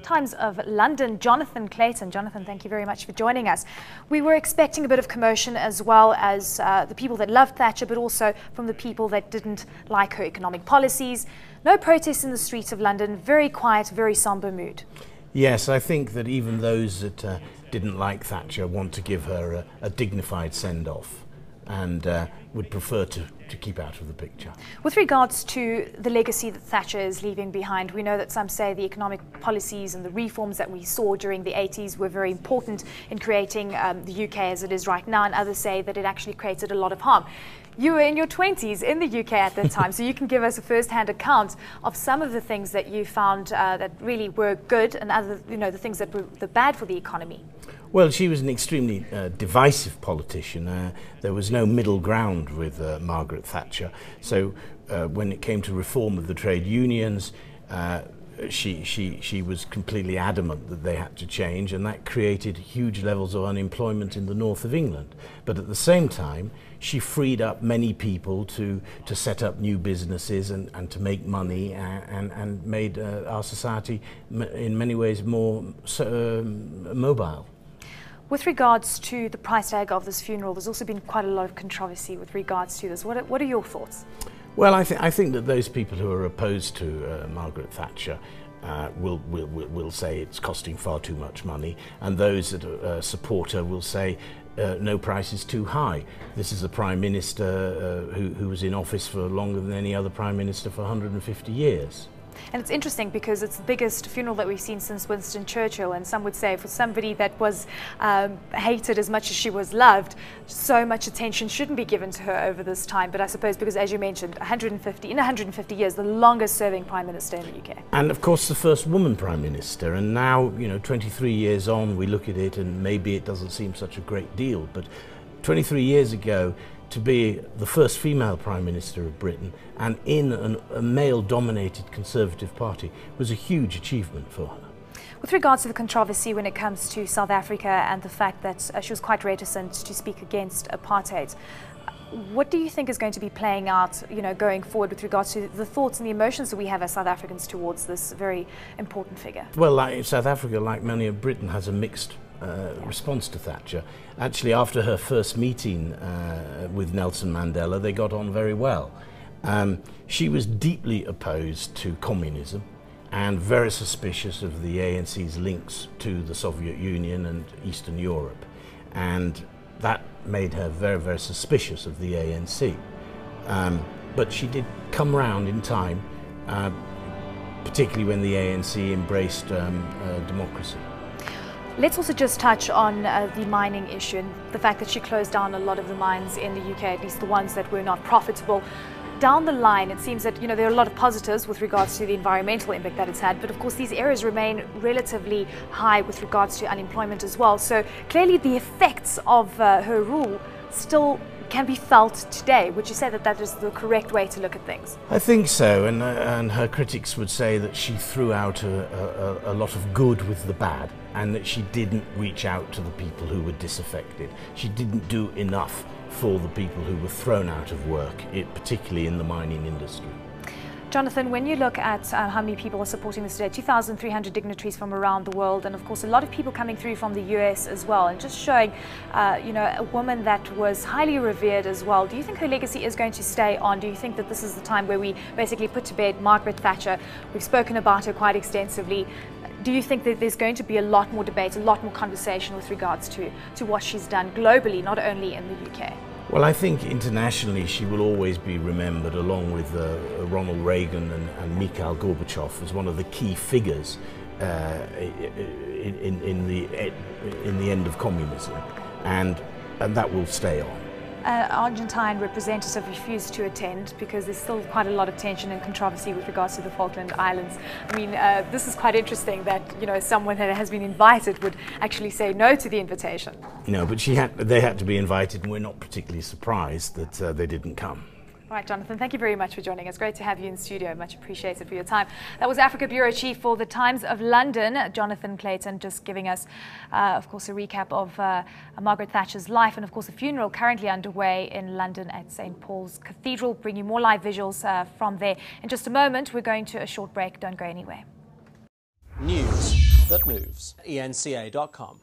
Times of London, Jonathan Clayton. Jonathan, thank you very much for joining us. We were expecting a bit of commotion, as well as the people that loved Thatcher, but also from the people that didn't like her economic policies. No protests in the streets of London, very quiet, very somber mood. Yes, I think that even those that didn't like Thatcher want to give her a dignified send-off and would prefer to keep out of the picture. With regards to the legacy that Thatcher is leaving behind, we know that some say the economic policies and the reforms that we saw during the 80s were very important in creating the UK as it is right now, and others say that it actually created a lot of harm. You were in your 20s in the UK at that time, so you can give us a first-hand account of some of the things that you found that really were good, and other, the things that were bad for the economy. Well, she was an extremely divisive politician. There was no middle ground with Margaret Thatcher. So when it came to reform of the trade unions, she was completely adamant that they had to change, and that created huge levels of unemployment in the north of England. But at the same time, she freed up many people to set up new businesses and to make money, and made our society in many ways more mobile. With regards to the price tag of this funeral, there's also been quite a lot of controversy with regards to this. What are your thoughts? Well, I think that those people who are opposed to Margaret Thatcher will say it's costing far too much money, and those that support her will say no price is too high. This is a Prime Minister who was in office for longer than any other Prime Minister for 150 years. And it's interesting because it's the biggest funeral that we've seen since Winston Churchill, and some would say for somebody that was hated as much as she was loved, so much attention shouldn't be given to her over this time. But I suppose because, as you mentioned, in 150 years, the longest serving Prime Minister in the UK. And of course the first woman Prime Minister, and now, 23 years on, we look at it and maybe it doesn't seem such a great deal, but 23 years ago, to be the first female Prime Minister of Britain and in a male-dominated Conservative Party was a huge achievement for her. With regards to the controversy when it comes to South Africa and the fact that she was quite reticent to speak against apartheid, what do you think is going to be playing out, going forward with regards to the thoughts and the emotions that we have as South Africans towards this very important figure? Well, South Africa, like many of Britain, has a mixed response to Thatcher. Actually, after her first meeting with Nelson Mandela, they got on very well. She was deeply opposed to communism and very suspicious of the ANC's links to the Soviet Union and Eastern Europe, and that made her very, very suspicious of the ANC. But she did come round in time, particularly when the ANC embraced democracy. Let's also just touch on the mining issue and the fact that she closed down a lot of the mines in the UK, at least the ones that were not profitable. Down the line, it seems that there are a lot of positives with regards to the environmental impact that it's had, but of course these areas remain relatively high with regards to unemployment as well. So clearly the effects of her rule still can be felt today. Would you say that that is the correct way to look at things? I think so, and her critics would say that she threw out a lot of good with the bad, and that she didn't reach out to the people who were disaffected. She didn't do enough for the people who were thrown out of work, particularly in the mining industry. Jonathan, when you look at how many people are supporting this today, 2,300 dignitaries from around the world, and of course a lot of people coming through from the US as well, and just showing, a woman that was highly revered as well. Do you think her legacy is going to stay on? Do you think that this is the time where we basically put to bed Margaret Thatcher? We've spoken about her quite extensively. Do you think that there's going to be a lot more debate, a lot more conversation with regards to what she's done globally, not only in the UK? Well, I think internationally she will always be remembered, along with Ronald Reagan and Mikhail Gorbachev, as one of the key figures in the end of communism, and that will stay on. Argentine representative refused to attend because there's still quite a lot of tension and controversy with regards to the Falkland Islands. I mean, this is quite interesting that someone that has been invited would actually say no to the invitation. No, but they had to be invited, and we're not particularly surprised that they didn't come. All right, Jonathan, thank you very much for joining us. Great to have you in studio. Much appreciated for your time. That was Africa Bureau Chief for the Times of London, Jonathan Clayton, just giving us, of course, a recap of Margaret Thatcher's life and, of course, a funeral currently underway in London at St. Paul's Cathedral. Bring you more live visuals from there. In just a moment, we're going to a short break. Don't go anywhere. News. that moves. eNCA.com.